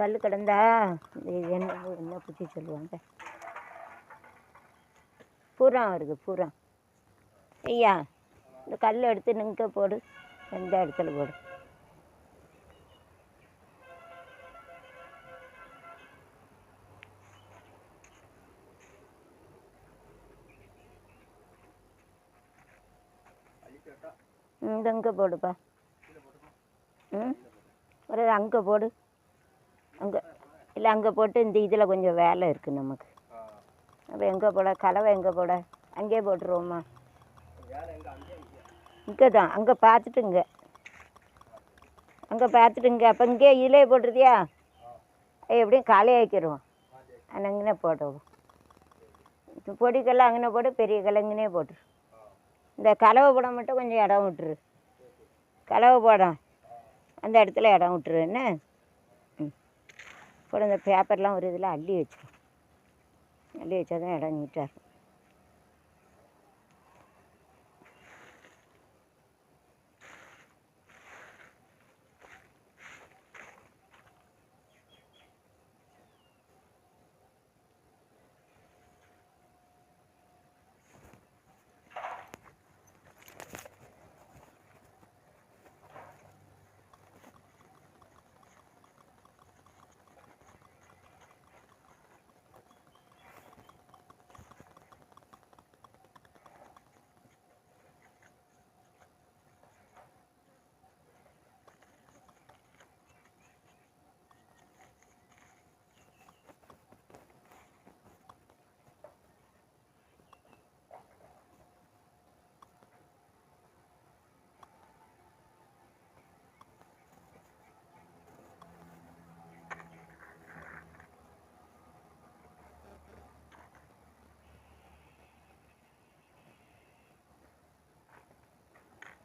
கல் கிடந்தா என்ன புத்தி சொல்லுவாங்க, பூரம் வருது பூரம். ஐயா இந்த கல் எடுத்து நிற்க போடு, எந்த இடத்துல போடு. இந்த இங்கே போடுப்பா. ஒரு அங்கே போடு, அங்கே இல்லை அங்கே போட்டு இந்த இதில் கொஞ்சம் வேலை இருக்குது நமக்கு. அப்போ எங்கே போட, கலவை எங்கே போட, அங்கேயே போட்டுருவோம்மா. இங்கே தான் அங்கே பார்த்துட்டுங்க, அங்கே பார்த்துட்டுங்க. அப்போ இங்கே இதிலே போட்டுருதியா, எப்படியும் காலையாக ஆக்கிடுவோம். ஆனால் இங்கே போடுவோம். பொடிக்கெல்லாம் அங்கே போட்டு, பெரிய கிழங்குனே போட்டுரு. இந்த கலவை போட மட்டும் கொஞ்சம் இடம் விட்டுரு, கலவை போட அந்த இடத்துல இடம் விட்டுரு. என்ன போட, இந்த பேப்பர்லாம் ஒரு இதில் அள்ளி வச்சிடும், அள்ளி வச்சா தான் இடம் நீட்டாக இருக்கும்.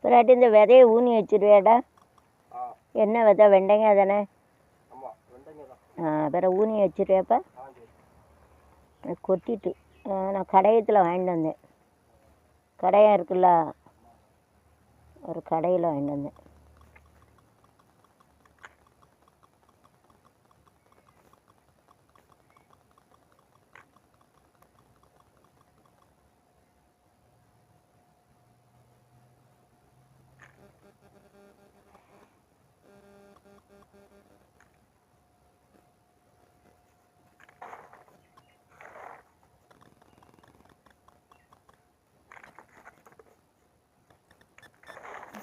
பிறாட்டி இந்த விதையை ஊனி வச்சுருவேடா. என்ன விதை, வெண்டைக்காய் தானே? பிறகு ஊனி வச்சுருவேப்பா. கொட்டிட்டு நான் கடையத்தில் வாங்கிட்டு வந்தேன், கடையம் இருக்குல்ல, ஒரு கடையில் வாங்கிட்டு வந்தேன்.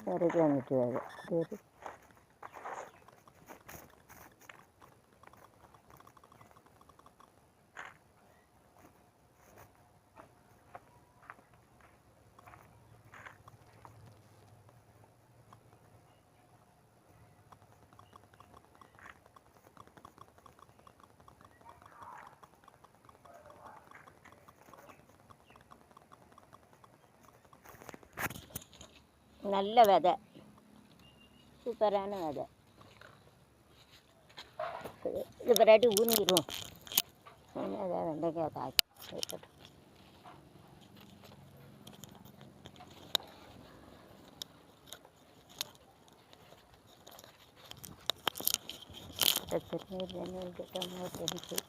சரிக்கு வந்துட்டு அது சரி. நல்ல விதை, சூப்பரான விதை. இது பிறாட்டி ஊனிடுவோம். அதான் வெண்டைக்காய் காய்ச்சி வைக்கட்டும். திருநீர் தெரிஞ்சு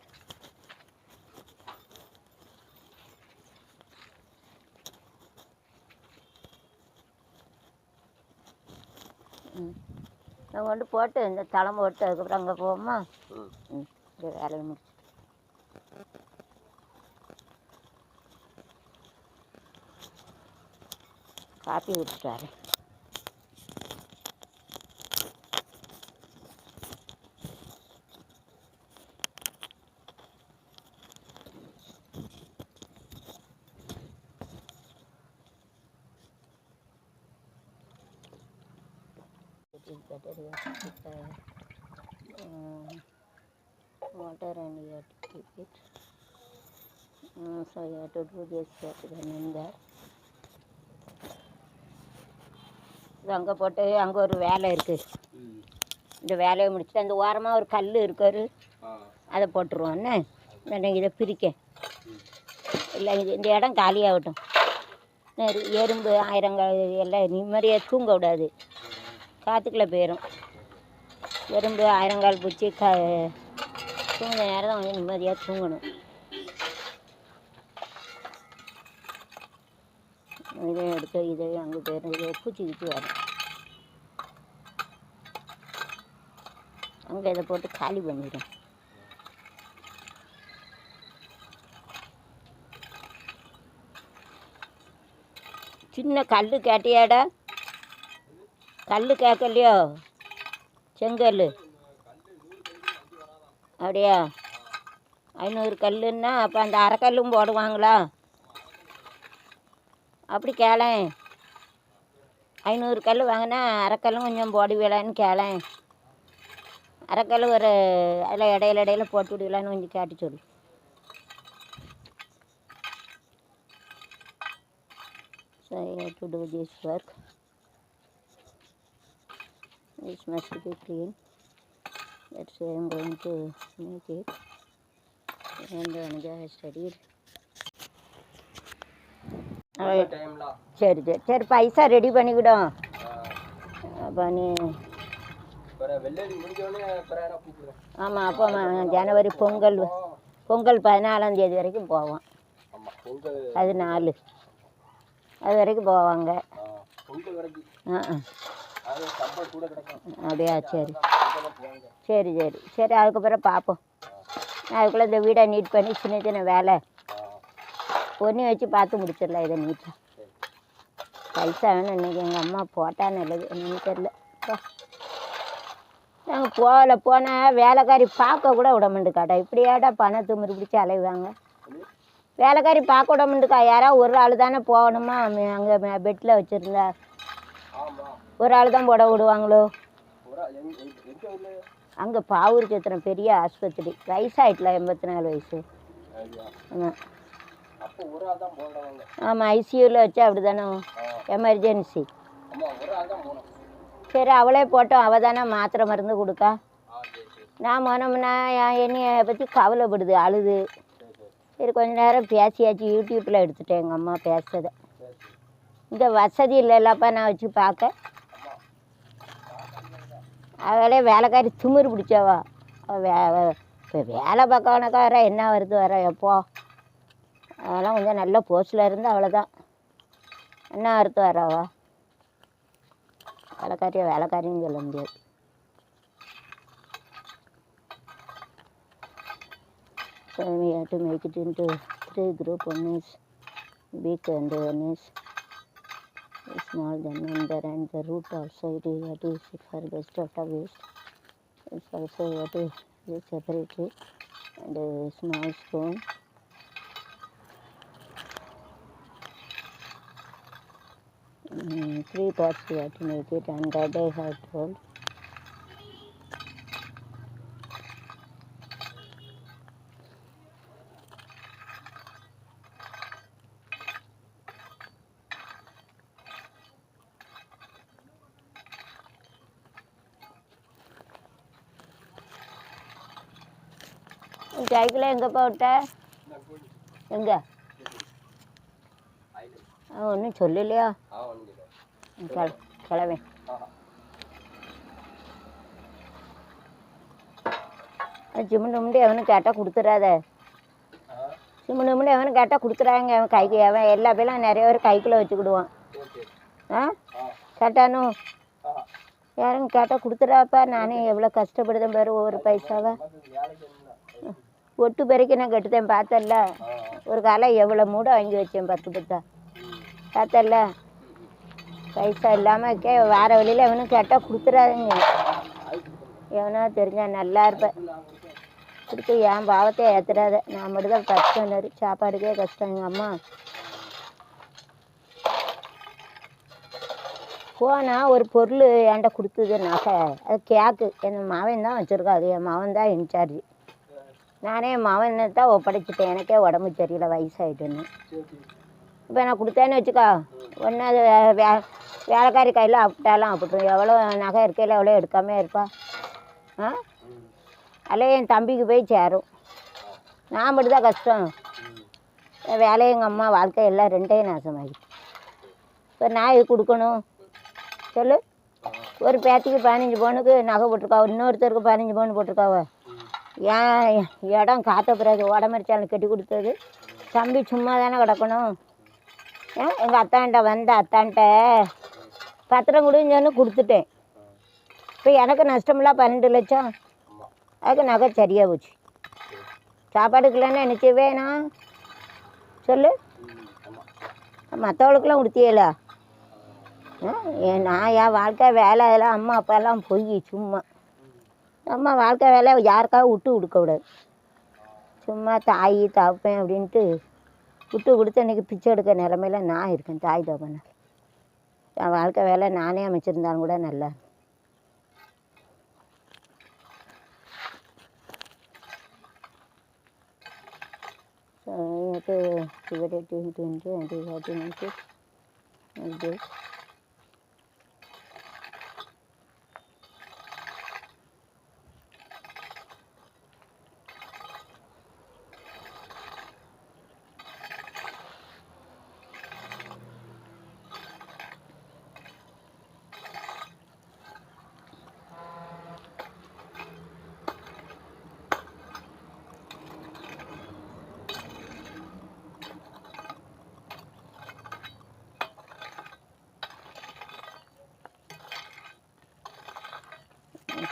நான் கொண்டு போட்டு இந்த தளம் போட்டு அதுக்கப்புறம் அங்கே போவோமா. இந்த வேலையை முடிச்சு காப்பி குடிச்சிட்டு வரேன். battery water and you have to keep it. So you have to do this then in there. அங்கே போட்டு அங்கே ஒரு வேலை இருக்குது, இந்த வேலையை முடிச்சுட்டு அந்த ஓரமாக ஒரு கல் இருக்காரு, அதை போட்டுருவோன்னு இதை பிரிக்க. இல்லை இந்த இடம் காலியாகட்டும், எறும்பு ஆயிரங்கால் எல்லாம் நிம்மதியாக தூங்க விடாது, காற்றுக்குள்ளே போயிடும். எறும்பு ஆயிரங்கால் பூச்சி தூங்குற நேரம் தான் கொஞ்சம் நிம்மதியாக தூங்கணும். இதை எடுக்க இதை அங்கே போயிடும், இதை பூச்சி கிச்சு வரும். அங்கே இதை போட்டு காலி பண்ணிடும். சின்ன கல் கேட்டியாடா? கல் கேட்கலையோ? செங்கல் அப்படியா? 500 கல்லுன்னா அப்போ அந்த அரைக்கல்லும் போடுவாங்களா? அப்படி கேளேன். 500 கல் வாங்கினா அரைக்கல்லும் கொஞ்சம் போடுவீங்களான்னு கேளேன். அரைக்கல் ஒரு அதில் இடையில போட்டு விடுவீங்களான்னு கொஞ்சம் கேட்டு சொல்லு. So I have to do this work. This must be clean. That's why I am going to make it. And Anuja has studied. சரி சரி சரி, பைசா ரெடி பண்ணிக்கிடும். பண்ணி ஆமாம். அப்போ ஜனவரி பொங்கல் 14ஆம் தேதி வரைக்கும் போவோம். அது 4 அது வரைக்கும் போவாங்க. அப்படியா? சரி சரி சரி சரி, அதுக்கப்புறம் பார்ப்போம். அதுக்குள்ளே இந்த வீடை நீட் பண்ணி சின்ன சின்ன வேலை பொண்ணு வச்சு பார்த்து முடிச்சிடலாம். இதை நீட்டாக பைசா வேணும். இன்றைக்கி எங்கள் அம்மா போட்டால் நல்லது, என்னன்னு தெரில. நாங்கள் போனால் வேலைக்காரி பார்க்க கூட விட மாட்டுக்காடா. இப்படியாடா பணத்தை பிடிச்சி அலைவாங்க. வேலைக்காரி பார்க்க விட மாட்டுக்கா. யாராவது ஒரு ஆள் தானே போகணுமா? அங்கே பெட்டில் வச்சுருந்தா ஒரு ஆள் தான் போட விடுவாங்களோ? அங்கே பாவூர் சத்திரம் பெரிய ஆஸ்பத்திரி. வயசாகிட்டல, 84 வயசு. ஆமாம் ஆமாம், ஐசியூவில் வச்சா அப்படி தானே, எமர்ஜென்சி. சரி, அவளே போட்டோம். அவள் தானே மாத்திரை மருந்து கொடுக்கா. நான் போனோம்னா என்னைய பற்றி கவலைப்படுது, அழுது. சரி, கொஞ்ச நேரம் பேசியாச்சு. யூடியூப்பில் எடுத்துட்டேன் எங்கள் அம்மா பேசுறதை. இந்த வசதி இல்லைல்லப்பா நான் வச்சு பார்க்க. அவளே வேலைக்காரி திமிரு பிடிச்சவா. இப்போ வேலை பார்க்கவனக்கா வர என்ன வருது வர எப்போ. அதெல்லாம் கொஞ்சம் நல்ல போஸ்டில் இருந்து அவ்வளோதான். என்ன வருது வரவா வேலைக்காரின்னு சொல்ல முடியாது. So we have to make it into 3 groups. One is big and one is small. Then under and the root also it is have to use it for best of the waste. It's also you have to use separately. And a small spoon. Three parts we have to make it, and that I have told. சைக்கிளை எங்கேப்பா விட்ட? எங்கே? ஒன்றும் சொல்லலையா? கிளவே cement முண்டி எவனும் கேட்டால் கொடுத்துடாத. Cement முண்டி எவனும் கேட்டால் கொடுத்துறாங்க. அவன் கைக்கு அவன் எல்லா பேரும் நிறைய பேர் கைக்குள்ளே வச்சுக்கிடுவான். கேட்டானோ யாரும் கேட்டால் கொடுத்துடாப்பா. நானே எவ்வளோ கஷ்டப்படுதேன் பாரு. ஒவ்வொரு பைசாவை ஒட்டு பிறகு நான் கட்டுத்தேன். பார்த்தல ஒரு காலம் எவ்வளோ மூடை வாங்கி வச்சேன், 10 பார்த்தல. பைசா இல்லாமல் வார வழியில் எவனும் கேட்டால் கொடுத்துடாதுங்க. எவனோ தெரிஞ்சா நல்லா இருப்பேன். கொடுத்து என் பாவத்தை ஏற்றுறாத. நான் மட்டும்தான் கஷ்டம். சாப்பாடுக்கே கஷ்டம். எங்கள் அம்மா போனால் ஒரு பொருள் என்கிட்ட கொடுத்தது நகை, அது கேக்கு. என் மகன் தான் வச்சுருக்கா. அது என் மகன் தான் இன்சார்ஜ். நானே என் மகனை தான் ஒப்படைச்சிட்டேன். எனக்கே உடம்பு சரியில்லை, வயசாகிட்டுன்னு. இப்போ நான் கொடுத்தேன்னு வச்சுக்கா, ஒன்று அது வேலைக்காரி கையில் அப்படிட்டாலும் அப்படிட்டும். எவ்வளோ நகை இருக்கையில் எவ்வளோ எடுக்காமே இருப்பா. அதில் என் தம்பிக்கு போய் சேரும். நான் மட்டும்தான் கஷ்டம். என் வேலையை எங்கள் அம்மா வாழ்க்கை எல்லாம் ரெண்டையும் நாசமாகிட்டு. இப்போ நான் இது கொடுக்கணும் சொல்லு. ஒரு பேத்திக்கு 15 பவுனுக்கு நகை போட்டிருக்காவோ, இன்னொருத்தருக்கு 15 பவுன் போட்டிருக்காவோ. ஏன் இடம் காத்தப்புறது உடம்பரிச்சாலும் கட்டி கொடுத்தது. தம்பி சும்மா தானே கிடக்கணும். எங்கள் அத்தான்ட்ட அத்தான்ட்ட பத்திரம் கொடுங்கன்னு கொடுத்துட்டேன். இப்போ எனக்கு நஷ்டமெல்லாம் 12 லட்சம். அதுக்கு நகை சரியாக போச்சு. சாப்பாடுக்கெல்லாம் என்ன செய்வேனா சொல்லு. மற்றவளுக்கெல்லாம் கொடுத்தியலா? நான் என் வாழ்க்கை வேலை அதெல்லாம் அம்மா அப்பாலாம் பொய். சும்மா அம்மா வாழ்க்கை வேலை யாருக்காக விட்டு கொடுக்கக்கூடாது. சும்மா தாய் தாப்பேன் அப்படின்ட்டு விட்டு கொடுத்து இன்றைக்கி பிச்சை எடுக்க நிலமையில நான் இருக்கேன். தாய் தாப்பேன் என் வாழ்க்கை வேலை நானே அமைச்சிருந்தாலும் கூட நல்லா. itu divided into and divided into like this.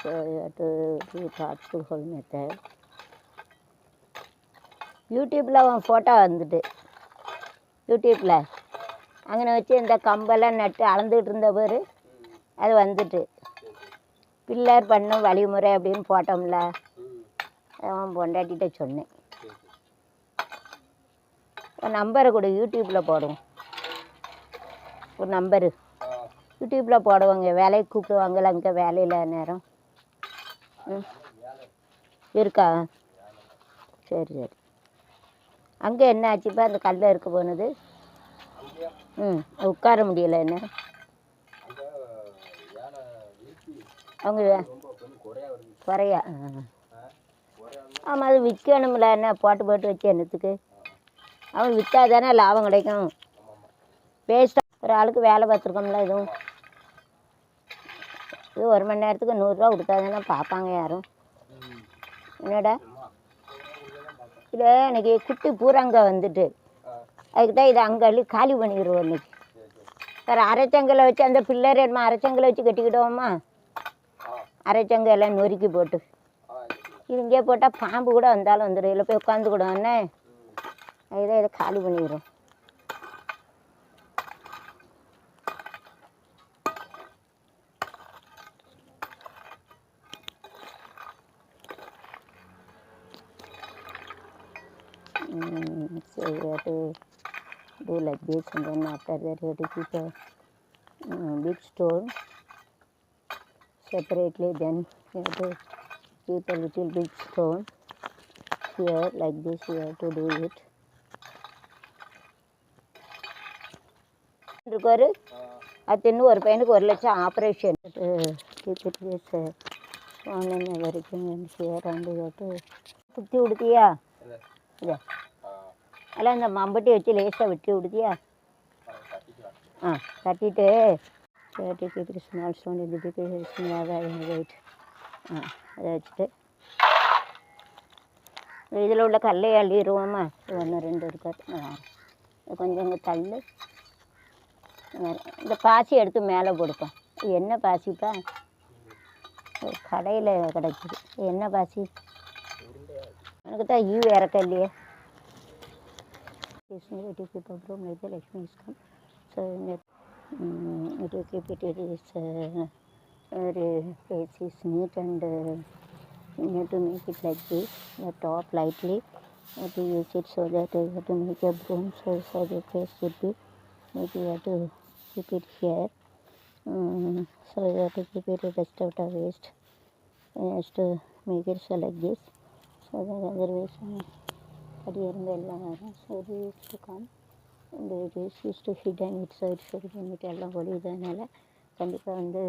So you have to do thoughtful whole method. யூடியூப்பில் அவன் ஃபோட்டோ வந்துட்டு யூடியூப்பில் அங்கே வச்சு இந்த கம்பெல்லாம் நட்டு அளந்துக்கிட்டு இருந்த பேர் அது வந்துட்டு பில்லர் பண்ணும் வழிமுறை அப்படின்னு போட்டோம்ல. அவன் பொண்டாட்டிகிட்ட சொன்னேன். ஒரு நம்பரை கொடு, யூடியூப்பில் போடுவோம். ஒரு நம்பரு யூடியூப்பில் போடுவாங்க. வேலைக்கு கூப்பிடுவாங்கள்ல, அங்கே வேலையில் நேரம் இருக்கா? சரி சரி. அங்கே என்ன ஆச்சுப்பா? அந்த கல்ல இருக்க போனது. உட்கார முடியலை. என்ன அவங்க குறையா? ஆமாம், அது விற்கணும்ல. என்ன போட்டு போட்டு வச்சு என்னத்துக்கு? அவன் விற்றா தானே லாபம் கிடைக்கும். வேஸ்ட்டாக ஒரு ஆளுக்கு வேலை பார்த்துருக்கோம்ல. இது 1 மணி நேரத்துக்கு 100 ரூபா கொடுத்தா தானே பார்ப்பாங்க யாரும். என்னடா இல்லை, எனக்கு குட்டி பூராங்க வந்துட்டு அதுக்கு தான் இதை அங்கே அள்ளி காலி பண்ணிடுவோம். இன்னைக்கு வேறு அரைச்சங்கலை வச்சு அந்த பில்லர் என்ன அரைச்சங்கலை வச்சு கட்டிக்கிடுவோம்மா. அரைச்சங்க எல்லாம் நொறுக்கி போட்டு இது இங்கே போட்டால் பாம்பு கூட வந்தாலும் வந்துடும். இல்லை போய் உட்காந்துக்கிடும். என்ன அதுதான் இதை காலி பண்ணிடுறோம். So you have to do like this, and then after that you have to keep a big stone separately. Then you have to keep a little big stone here like this. You have to do it. இருக்காரு அது இன்னும் ஒரு பையனுக்கு 1 லட்சம் operation. keep it this online everything and here and you have to குத்தி விடுத்தியா? இல்லை அதெல்லாம் இந்த மம்பட்டி வச்சு லேசாக வெட்டி விடுதியா? தட்டிட்டு ஸ்மால் ஸ்டோன் இது வெயிட் அதை வச்சுட்டு இதில் உள்ள கல்லையை அள்ளிடுவோம்மா. 1 2 இருக்காது. கொஞ்சம் இங்கே தள்ளு. இந்த பாசி எடுத்து மேலே கொடுப்போம். என்ன பாசிப்பா? கடையில் கிடச்சிது. என்ன பாசி? எனக்கு தான் இறக்க இல்லையே. It keep a room like the Lakshmi is come. So it will keep it is very face is neat and you have to make it like this. The top lightly you have to use it so that you have to make a broom so the face should be. Maybe you have to keep it here. So you have to keep it rest out of waste. Just to make it so like this. So that otherwise அது இருந்து எல்லாம் வரும். So இது use to come இந்த இது use to hit and it side சரி பண்ணிட்டு எல்லாம் ஒழிதனால கண்டிப்பாக வந்து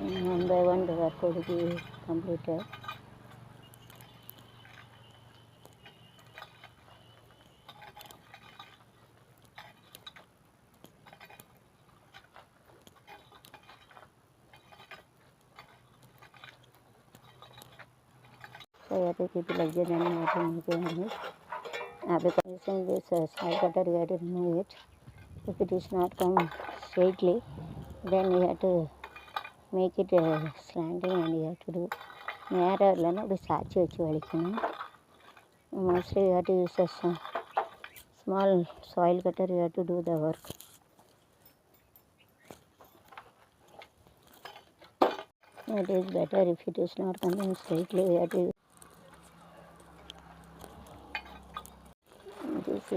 One by one the work would be completed. So I have to keep it like that and I have to make it on it. Because using this side cutter we have to remove it. If it is not come straightly, then we have to make it slanting and you have to do நேராக இல்லைன்னா அப்படி சாய்ச்சி வச்சு வலிக்கணும். Mostly you have to use a small soil cutter, you have to do the work. It is better if it is not coming straightly, you have to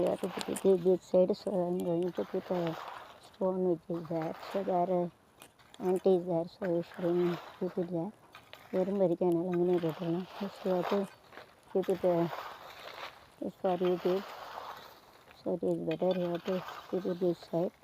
you have to put it this side. So I am going to put a stone which is there. So there ant is there, so we should keep it there. எறும்பறிக்க நிலங்கனே போட்டுடலாம். So you have to keep it is for YouTube. So it is better you have to keep it this side.